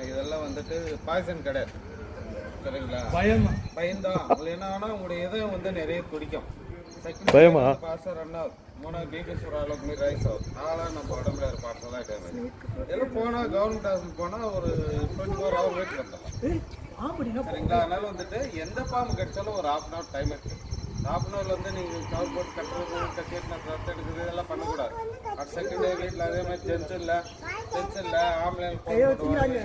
இதெல்லாம் வந்துட்டு பாய்சன் கிடையாது, சரிங்களா? பயம்தான். இல்லைன்னா உங்களுடைய இதயம் வந்து நிறைய துடிக்கும். பயமா? பாசம் 2வது 3வது பிபி அளவுக்கு மீறி ரைஸ் ஆகும். அதெல்லாம் நம்ம உடம்புல பார்ட்ஸ் எல்லாம் டேமேஜ். இதெல்லாம் போனால் கவர்மெண்ட் ஹாஸ்பிட்டல் போனால் ஒரு 24 ஹவர் வெயிட் பண்ணலாம், சரிங்களா? அதனால வந்துட்டு எந்த பாம்பு கடிச்சாலும் ஒரு 1/2 hour டைம் இருக்கு. 1/2 hour வந்து நீங்கள் கவர் போட்டு கட்டுறது, கட்டிட்டு ரத்தம் எடுக்குது, இதெல்லாம் பண்ணக்கூடாது. அடுத்த செகண்ட் வீட்டில் அதே மாதிரி ஜென்ஸ் இல்லை ஆம்புலன்ஸ்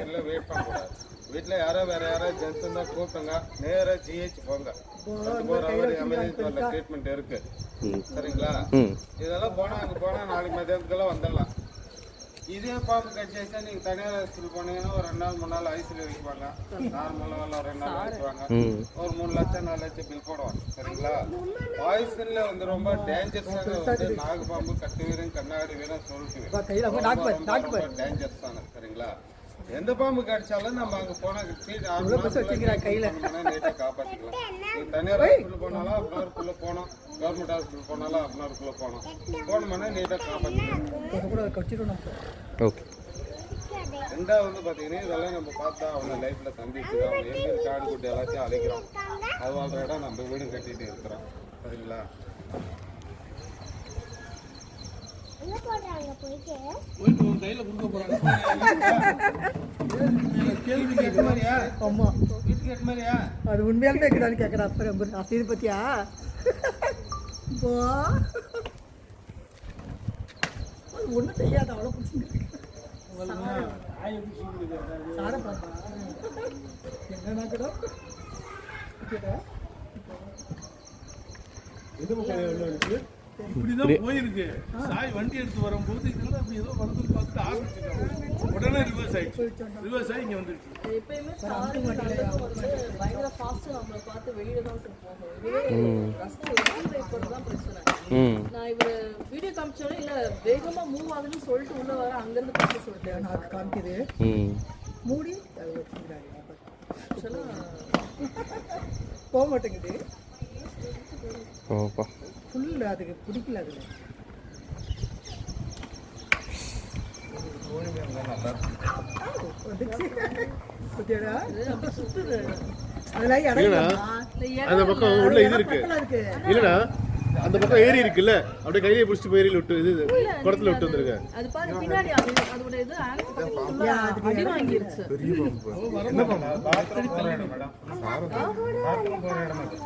இல்லை, வெயிட் பண்ணக்கூடாது. வீட்டில் வேற யாரோ ஜென்ஸ் இருந்தால் கூப்பிட்டுங்க, நேராக ஜிஹெச் போங்க. 24 hour எமர்ஜென்சி ட்ரீட்மெண்ட் இருக்கு, சரிங்களா? இதெல்லாம் போனால் அங்கே போனால் நாளைக்கு மதியானத்துக்கெல்லாம் வந்துடலாம். இதே பாம்பு கடிச்சா நீங்கள் தனியார் ஹாஸ்பிட்டல் போனீங்கன்னா ஒரு 2 நாள் 3 நாள் ஐசியில் வைக்குவாங்க. நார்மலாக 2 நாள் வைக்குவாங்க. ஒரு 3 லட்சம் 4 லட்சம் பில் போடுவாங்க, சரிங்களா? பாய்சன்ல வந்து ரொம்ப டேஞ்சரஸான வந்து நாகப்பாம்பு, கட்டு வீரன், கண்ணாடி வீரன், சொல்லிட்டு ரொம்ப டேஞ்சரஸான, சரிங்களா? எந்த பாம்பு கடிச்சாலும் நம்ம அங்கே போனால் நீட்டாக காப்பாற்றிக்கலாம். நீங்கள் தனியார் ஹாஸ்பிட்டல் போனாலும் அப்படின்னாருக்குள்ளே போனோம், கவர்மெண்ட் ஹாஸ்பிட்டல் போனாலும் அப்படின்னாருக்குள்ளே போனோம்னா நீட்டாக காப்பாற்றிக்கலாம். ஓகே. 2வது வந்து பார்த்தீங்கன்னா இதெல்லாம் நம்ம பார்த்தா அவங்க லைஃப்பில் சந்திச்சுதான். அவங்க எங்கே காடு கூட்டு எல்லாத்தையும் அழைக்கிறோம். அது வாழ்ற இடம் நம்ம வீடு கட்டிட்டு இருக்கிறோம், சரிங்களா? அது உண்மையாலுமே கேட்கறான்னு கேட்கறா. அப்புறம் அசீது பத்தியா ஒன்றும் செய்யாது, அவ்வளோ பிடிச்சிருக்கு. என்னன்னா கூட இப்படிதான் போயிருக்கு. சாய் வண்டி எடுத்து வரும்போது இதெல்லாம் அப்படி ஏதோ வந்து பார்த்துட்டு ஆரம்பிச்சிருக்காங்க. உடனே ரிவர்ஸ் ஆகி இங்க வந்துருச்சு. எப்பயுமே பயங்கர ஃபாஸ்ட் நம்மளை பார்த்து வெளியில தான் போகும். தான் பிரச்சனை. நான் இவரை வீடியோ காமிச்சோட இல்ல வேகமா மூவ் ஆகுதுன்னு சொல்லிட்டு உள்ள வர அங்கிருந்து பார்த்து சொல்லிட்டேன். நான் காமிக்குது மூடி போக மாட்டேங்குது. ஃபுல் அதுக்கு பிடிக்கல. அதுல அந்த பக்கம் உள்ள இது இருக்கு இல்லடா, அந்த பக்கம் ஏரி இருக்குல்ல, அப்படியே கையிலே பிடிச்சிட்டு போய் ஏரியில விட்டு இது குளத்துல விட்டு வந்துருங்க. அது பாரு பின்னாடி அதோட இது அடி வாங்கிருச்சு. என்ன பண்ணா பாத்ரூம் போற இடம் மேடம், பாத்ரூம் போற இடம் அது.